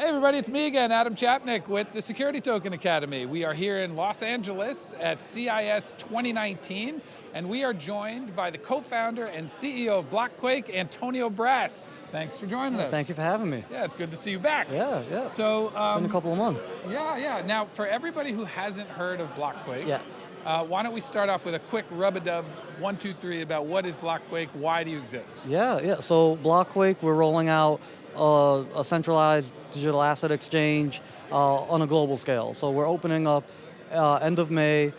Hey everybody, it's me again, Adam Chapnick with the Security Token Academy. We are here in Los Angeles at CIS 2019, and we are joined by the co-founder and CEO of BlockQuake, Antonio Brasse. Thanks for joining us. Thank you for having me. Yeah, it's good to see you back. Yeah. So, been a couple of months. Yeah. Now, for everybody who hasn't heard of BlockQuake, why don't we start off with a quick rub-a-dub, 1, 2, 3, about what is BlockQuake, why do you exist? Yeah. So BlockQuake, we're rolling out a centralized digital asset exchange on a global scale. So we're opening up end of May,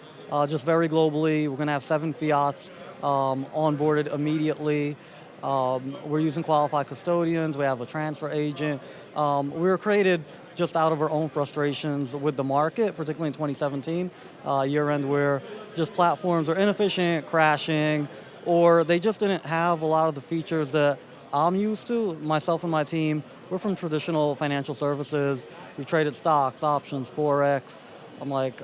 just very globally. We're going to have 7 fiats onboarded immediately. We're using qualified custodians. We have a transfer agent. We were created just out of our own frustrations with the market, particularly in 2017, year end, where just platforms are inefficient, crashing, or they just didn't have a lot of the features that I'm used to. Myself and my team, we're from traditional financial services. We've traded stocks, options, Forex. I'm like,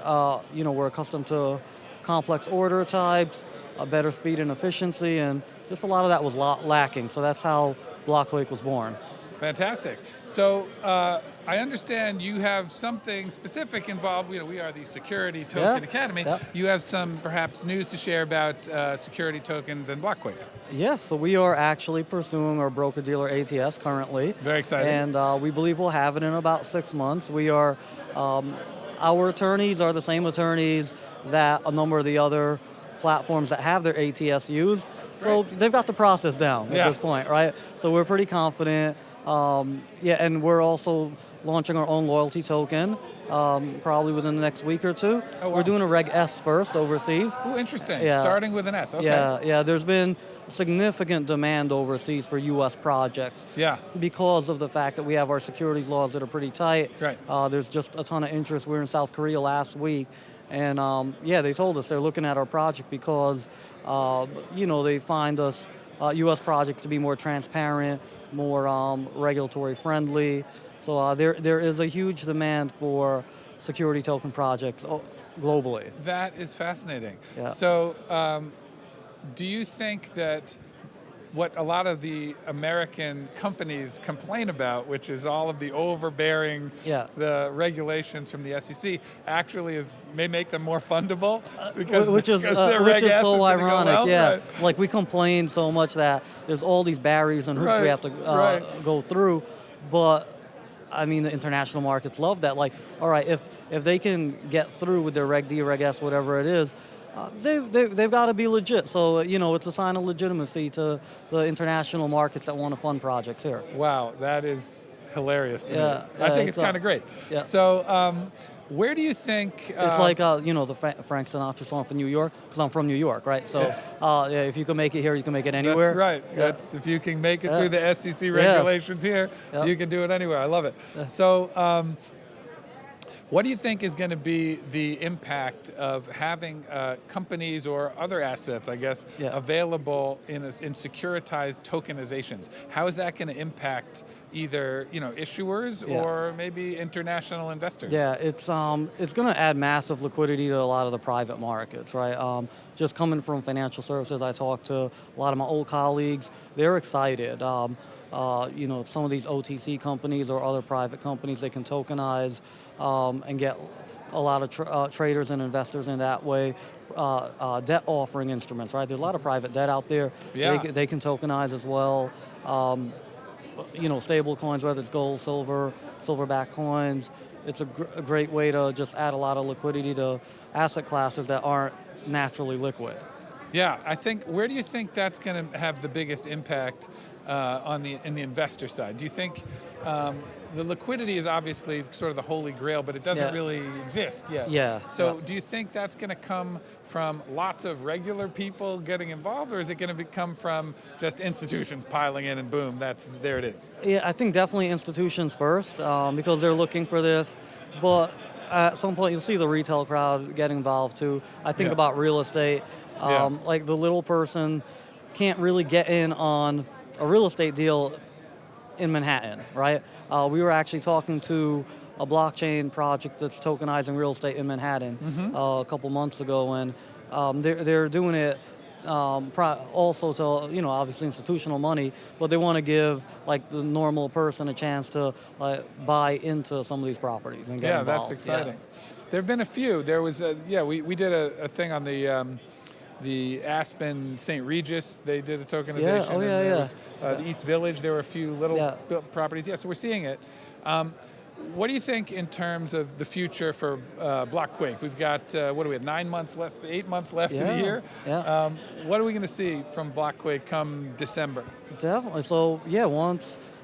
we're accustomed to complex order types, a better speed and efficiency, and just a lot of that was lacking. So that's how BlockQuake was born. Fantastic. So I understand you have something specific involved. We are the Security Token Academy. Yeah. You have some perhaps news to share about security tokens and BlockQuake. Yes, so we are actually pursuing our broker-dealer ATS currently. Very exciting. And we believe we'll have it in about 6 months. We are, our attorneys are the same attorneys that a number of the other platforms that have their ATS used. So they've got the process down at this point, right? So we're pretty confident. And we're also launching our own loyalty token, probably within the next week or 2. Oh, wow. We're doing a Reg S first overseas. Oh, interesting. Yeah. Starting with an S. Okay. Yeah. There's been significant demand overseas for U.S. projects. Yeah. Because of the fact that we have our securities laws that are pretty tight. Right. There's just a ton of interest. We were in South Korea last week, and they told us they're looking at our project because, they find us U.S. projects to be more transparent, more regulatory friendly. So there is a huge demand for security token projects globally. That is fascinating. Yeah. So do you think that what a lot of the American companies complain about, which is all of the overbearing, the regulations from the SEC, actually may make them more fundable? Which is so ironic, Right. Like we complain so much that there's all these barriers and hoops we have to go through, but I mean, the international markets love that. Like, all right, if they can get through with their Reg D, Reg S, whatever it is, they've got to be legit. So, it's a sign of legitimacy to the international markets that want to fund projects here. Wow, that is hilarious to me. I think it's kind of great. Yeah. So, where do you think... it's like, the Frank Sinatra song from New York, because I'm from New York, right? So, if you can make it here, you can make it anywhere. That's right. Yeah. If you can make it through the SEC regulations here, you can do it anywhere. I love it. Yeah. So, what do you think is going to be the impact of having companies or other assets, I guess, available in securitized tokenizations? How is that going to impact either issuers or maybe international investors? Yeah, it's going to add massive liquidity to a lot of the private markets, right? Just coming from financial services, I talked to a lot of my old colleagues. They're excited. Some of these OTC companies or other private companies, they can tokenize and get a lot of traders and investors in that way. Debt offering instruments, right? There's a lot of private debt out there. Yeah. They can tokenize as well. Stable coins, whether it's gold, silver, silver-backed coins. It's a great way to just add a lot of liquidity to asset classes that aren't naturally liquid. Yeah, I think, where do you think that's going to have the biggest impact in the investor side? Do you think the liquidity is obviously sort of the holy grail, but it doesn't really exist yet? Yeah. So do you think that's going to come from lots of regular people getting involved, or is it going to come from just institutions piling in and boom, there it is? Yeah, I think definitely institutions first because they're looking for this, but at some point you'll see the retail crowd get involved too. I think about real estate, like the little person can't really get in on a real estate deal in Manhattan, right? We were actually talking to a blockchain project that's tokenizing real estate in Manhattan a couple months ago, and they're doing it also to, obviously institutional money, but they want to give like the normal person a chance to buy into some of these properties and get involved. That's exciting. There have been a few. There was, we did a thing on the Aspen St. Regis. They did a tokenization. The East Village. There were a few little built properties. So we're seeing it. What do you think in terms of the future for BlockQuake? We've got, what do we have, 9 months left, 8 months left of the year? What are we going to see from BlockQuake come December? Definitely. So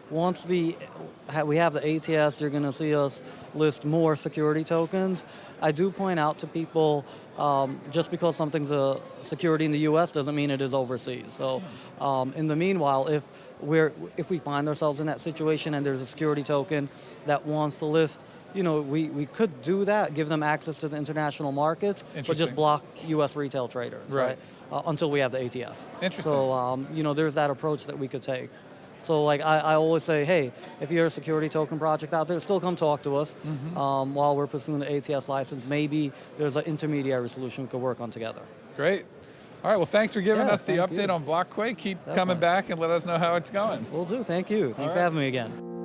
once we have the ATS, you're going to see us list more security tokens. I do point out to people, just because something's a security in the U.S. doesn't mean it is overseas. So in the meanwhile, if we find ourselves in that situation and there's a security token that wants to list, we could do that, give them access to the international markets, but just block U.S. retail traders, right? Until we have the ATS. Interesting. So there's that approach that we could take. So like I always say, hey, if you're a security token project out there, still come talk to us while we're pursuing the ATS license. Maybe there's an intermediary solution we could work on together. Great. All right, well, thanks for giving us the update on BlockQuake. Keep coming back and let us know how it's going. Will do. Thank you. Thanks for having me again.